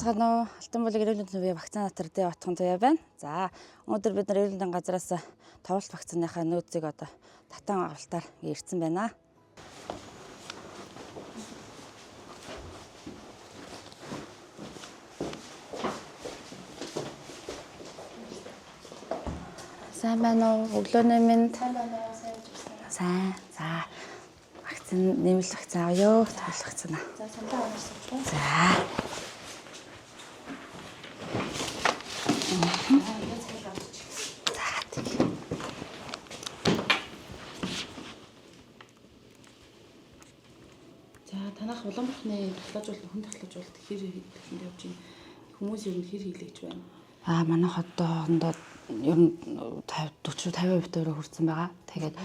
Сайхан уу? Алтан булаг эрүүл мэндийн төвийн вакцинатор Д Отхон туяа байна. За өнөөдөр бид нар эрүүл мэндийн газраас товлт вакциныхаа нөөцийг одоо татан авалтаар ирсэн байна. Сайн байна уу? Өглөөний минь. Сайн байна уу? Сайн байна. Сайн. За вакцин нэмэлт вакцин авъя. Товлт вакцина. За самтаа амарсан уу? За. За танах Улаанбаахны тахлаажуулалт, хүн тахлаажуулалт хэр хэвлэнд явж байна? Хүмүүс ер нь хэр хийлгэж байна? Манайх одоохондоо ер нь 40-50% төгрөг хүрсэн байгаа. Тэгээд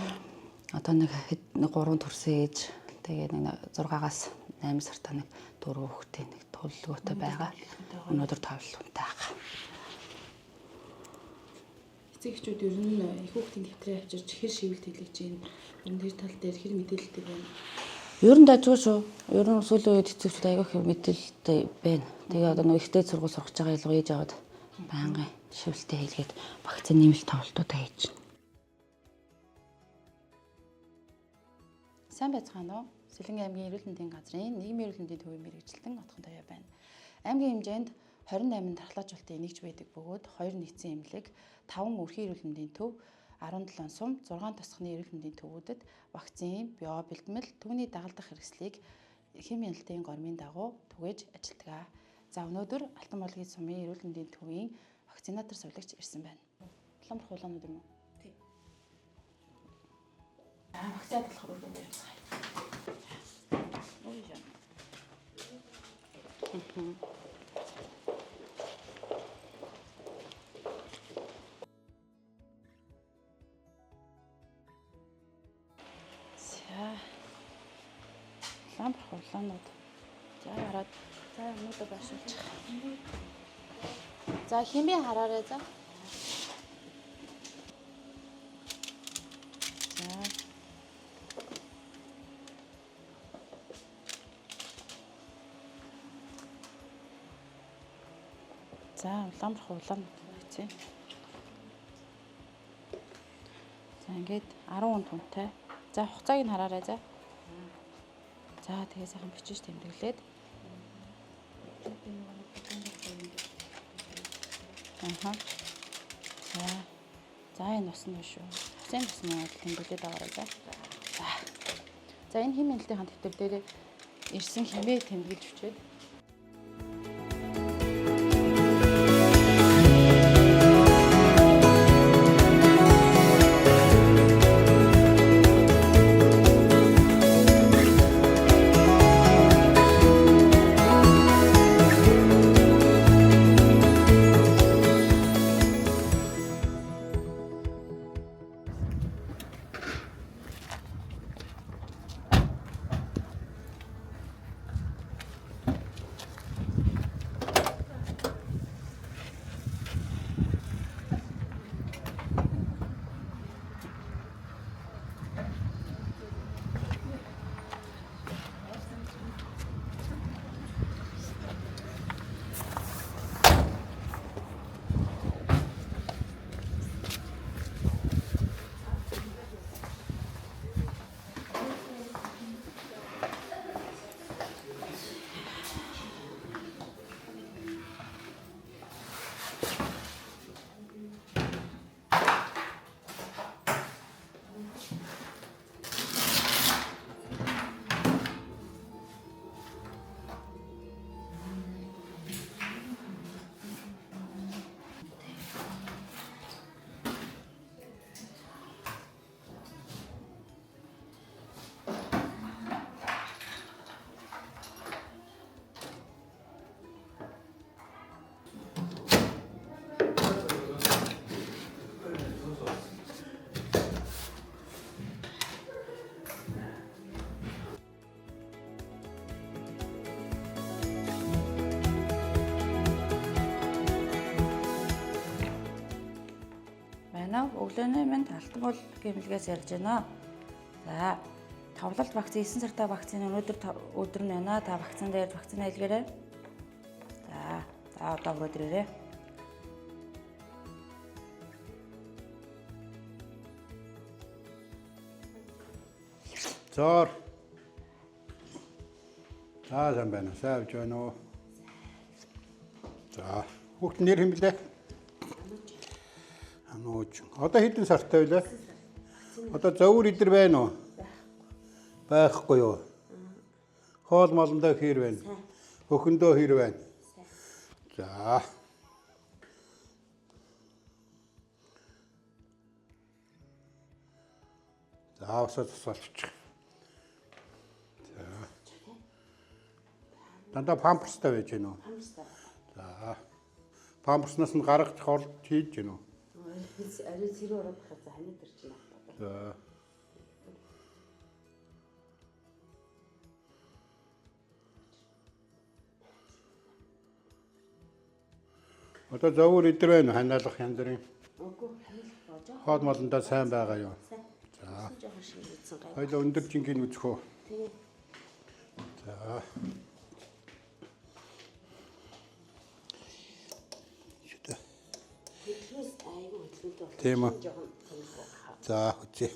одоо нэг 3 төрсөн ээж тэгээд нэг 6-аас 8 сартаа нэг 4 хүүхдээ нэг төлөвлөгөөтэй байгаа. Өнөөдөр товлонтой байгаа. Эцэгчүүд ер нь их хүүхдийн дэвтрээ авчирч хэр шивэлт хийлгэж байна? Ер нь тэр тал дээр хэр мэдээлэлтэй байна? Ер нь дажгүй шүү. Ер нь сүүлийн үед эцэгчүүд аягүй их мэдээлэлтэй байна. Тэгээ одоо нэг ихтэй сургууль сурах гэж байгаа ялгаа ээж аваад байнгын шивэлтээ хийлгээд вакцины нэмэлт тоглолтуудаа хийж байна. Сайн байцгаана уу? Сэлэнгийн аймгийн эрүүл мэндийн газрын нийгмийн эрүүл мэндийн төвийн мэрэгчлэн Отхон туяа байна. Аймгийн хэмжээнд 28 тахлаажуулалтын нэгж байдаг бөгөөд 2 нийцэн эмнэлэг, 5 өрхийн эрүүл мэндийн төв, 17 сум, 6 тосхны эрүүл мэндийн төвүүдэд вакцин, био бэлтгэл, түүний дагалдах хэрэгслийг хэм хяналтын гормын дагуу түгээж ажилтгаа. За өнөөдөр Алтан булгийн сумын эрүүл мэндийн төвийн вакцинатор сувилагч ирсэн байна. Улаанбаах улаанууд юм уу? Тий. Вакцины атлах руу явцгаая. Улаанбаах улаанууд. За хараад за өнөөдөр башуулчих. За хэмбийн хараарай за. За Улаанбаах улаанууд хийцээ. За ингээд 10 хүнтэй. За хугацааг нь хараарай за. За тэгээ сайхан бичиж тэмдэглээд. За энэ бас нь шүү. Хугацааны бас нь тэмдэглээд аваарай за. За энэ хэм хяналтын дэвтэр дээр ирсэн хэмээг тэмдэглэж өчөөд. Өглөөний минь Алтан булгийн эмнэлгээс ярьж байна. За товлолт вакцины 9 сартаа вакцины өнөөдөр өдөр нь байна. Та вакцин дээр вакцины хэлгээрэй. За За одоо өрөөд ирээрээ. Зоор. Сайн байна. Сайн явж байна уу? За, хүүхд нэр хэм блэ? Анууч. Одоо хэдэн сартай вэ? Одоо зовөр идэр байна уу? Байхгүй юу? Хоол молондоо хэр байна? Хөхөндөө хэр байна? За. За, усаач. За. Дандаа памперстай байж гэнэ үү? Памперстай. За. Памперснаас нь гаргаж хоол хийж гэнэ үү? Ари зэрэг ороод хаа ханаа дээр чинь байна. За. Одоо зовөр идэр байна уу? Ханаалах янз бүрийн. Үгүй ханиалах боож байгаа. Хоол молондоо сайн байгаа юу? За. Жоохон шиг үзсэн гай. Хоёул өндөр жингийн үзэх үү? Тэгээ. За. Хөдөлгөөс айгүй хөдөлгөөнтэй болох. Тийм үү? Жоохон сонирхол хаа. За, хүчээ.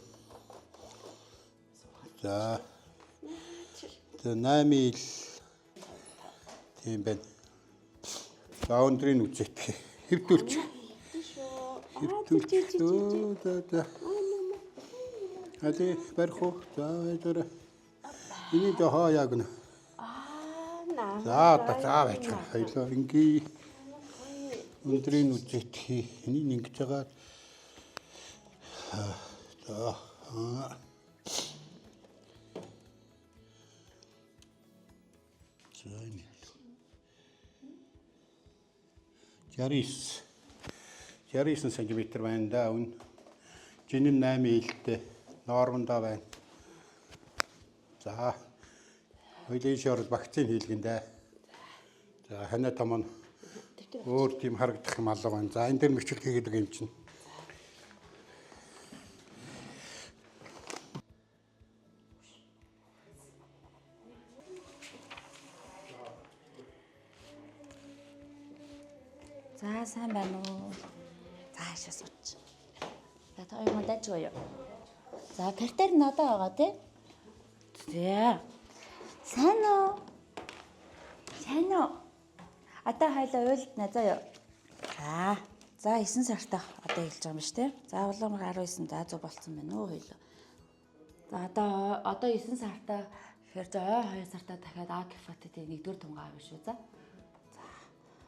За. За 8 ил. Тийм байна. За өндрийн үзээд хэвдүүлч. За. Али барих уу? За тэр. Энийг жоо яг нэ. Наа. За байж байгаа. Хоёлоо ингээ өндрийн үзээд энийг ингэж байгаа. За. Займ. 69 см байна да. Жинэн 8 илтэй нормондоо байна. За. Хоёлын шорол вакцин хийлгэндэ. За ханаа том нь өөр тийм харагдах юм алга байна. За энэ дээр мөчлөг хийгээд байгаа юм чинь. За сайн байна уу? Заашаа сууч. За та хоёр мандаж гоё. За картер надад байгаа тий. За. Сайн уу? Сайн уу? Одоо хоёлоо уйлд нэ заяа. За 9 сартаа одоо хэлж байгаа юм биш тий. За улаан 19 за 100 болцсон байна уу хоёлоо. За одоо 9 сартаа тэгэхээр за 2 сартаа дахиад А гепатитын 1-р тунгаа авна шүү. За.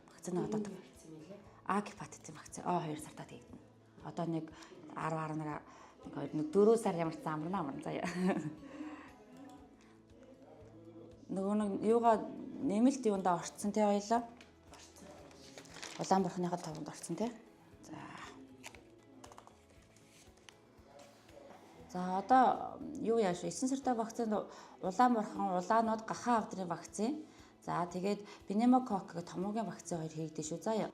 Вакцины одоо А гепатитын вакцины 2 сартаа тэгдэнэ. Одоо нэг 4 сар ямар ч замрна заяа. Нөгөө нэг юугаа нэмэлт юундаа орцсон тий хоёлоо. Улаан бурхныхаа товонд орцсон тий. За одоо юу яаш 9 сартай вакцины улаан бурхан, улаанууд, гахаан авдрын вакцины. За тэгээд пневмококк гэх томоогийн вакцины хоёр хийгдэн шүү. Заяа.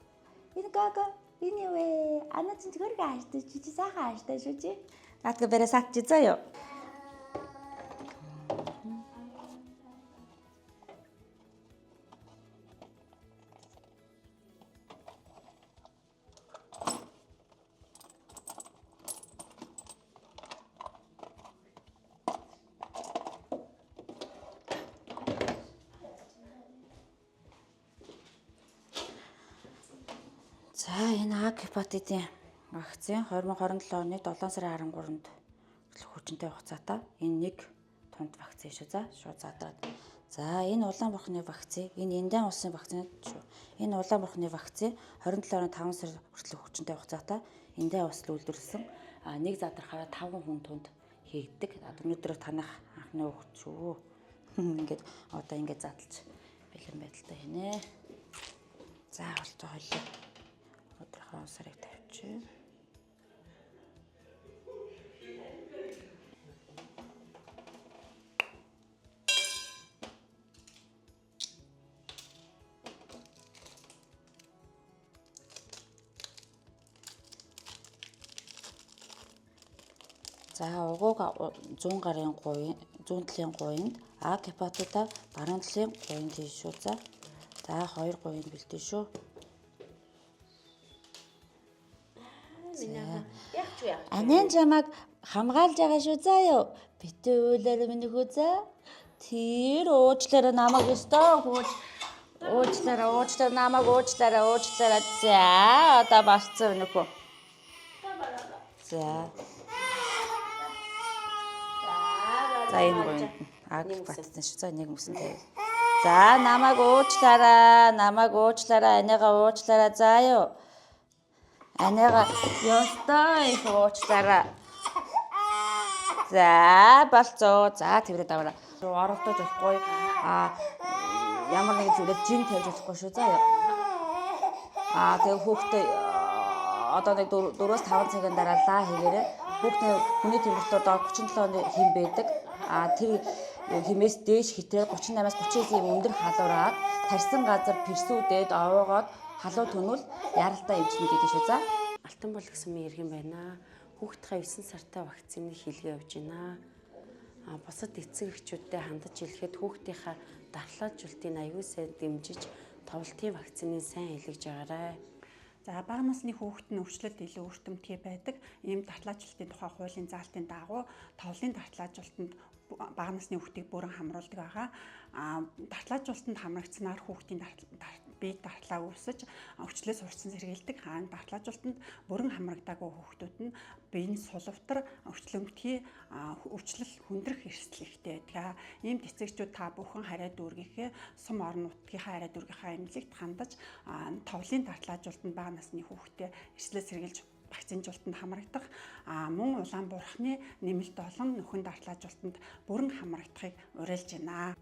Энэ гага энэ юу вэ? Ана чинь зүгээр гаштай чи сайхан ааштай шүү чи. Наадга бэрэ сатчи заяа. За энэ А гепатитын вакцины 2027 оны 7 сарын 13-нд хүчинтэй хугацаатай энэ нэг тунд вакцины шүү. За шууд задраад. За энэ улаан бурхны вакцины энэ Индиан улсын вакцины шүү. Энэ улаан бурхны вакцины 27 оны 5 сар хүртэл хүчинтэй хугацаатай Индиан улсад үйлдвэрлэсэн нэг задрахаараа 5 хүн тунд хийгддэг. Өнөөдөр танах анхны хүүхэд шүү. Ингээд одоо ингээд задлж бэлэн байдалтай хийнэ. За болж байгаа хөлөө. Өдрийнхөө сарыг тавьчих. За угууг 100 гарын гуйн 100 талын гуйнд А гепатита баруун талын гуйнд хийж шүү. За 2 гуйнд бэлдэн шүү. Минийхэн яг ч яах. Анийн чамайг хамгаалж байгаа шүү заа юу. Битүү үйлээр минь хүү заа. Тэр уучлаарай намайг өстөө хөөж уучлаарай намайг уучлаарай. За одоо болцсон минь хүү. За. За энэ гоо аг батсан шүү. За нэг мөсөн тавь. За намайг уучлаарай, анийгаа уучлаарай заа юу. Анийгаа ёстой их уучлаарай. За болцоо. За тэрээ даваараа. Оролдож болохгүй. Ямар нэгэн зүйлээр жин тавьж болохгүй шүү заа юу. Тэгээ хүүхдээ одоо нэг 4-5 цагийн дараа лаа хийгээрээ хүүхдээ хүний температур 37 оны хэм байдаг. Тэр хэмээс дээш хитээр 38-аас 39-ийн өндөр халуураад тарьсан газар персүүдээд овоогоод халуу төнүүл яралтай эмчнэ гэдэг шүү за. Алтан бол гэсэн мэн иргэн байна. Хүүхдийнхээ 9 сартай вакцины хийлгээ явж байна. Бусад эцэг эхчүүдтэй хандаж хэлэхэд хүүхдийнхээ дархлаажуултын аюулсаа дэмжиж товлтын вакцины сайн хэлгэж байгаарай. За бага насны хүүхэд нь өвчлөлт илүү өртөмтгий байдаг. Ийм дархлаажуултын тухай хуулийн заалтын дагуу товлын дархлаажуултанд бага насны хүүхдийг бүрэн хамруулдаг байгаа. Дархлаажуултанд хамрагдсанаар хүүхдийн биед дархлаа үүсэж өвчлөөс урьдчилан сэргийлдэг. Дархлаажуултанд бүрэн хамрагдаагүй хүүхдүүд нь биеийн сулвтар өвчлөмтгий өвчлөл хүндрэх эрсдэл ихтэй байдаг. Ийм эцэгчүүд та бүхэн хараа дүүргийнхээ сум орон нутгийнхаа хараа дүүргийнхаа эмнэлэгт хандаж товлын дархлаажуултанд бага насны хүүхдэд эрсдлээ сэргийлж вакцинжуултанд хамрагдах мөн улаан буурхны нэмэлт олон нөхөн дархлаажуултанд бүрэн хамрагдахыг уриалж байна.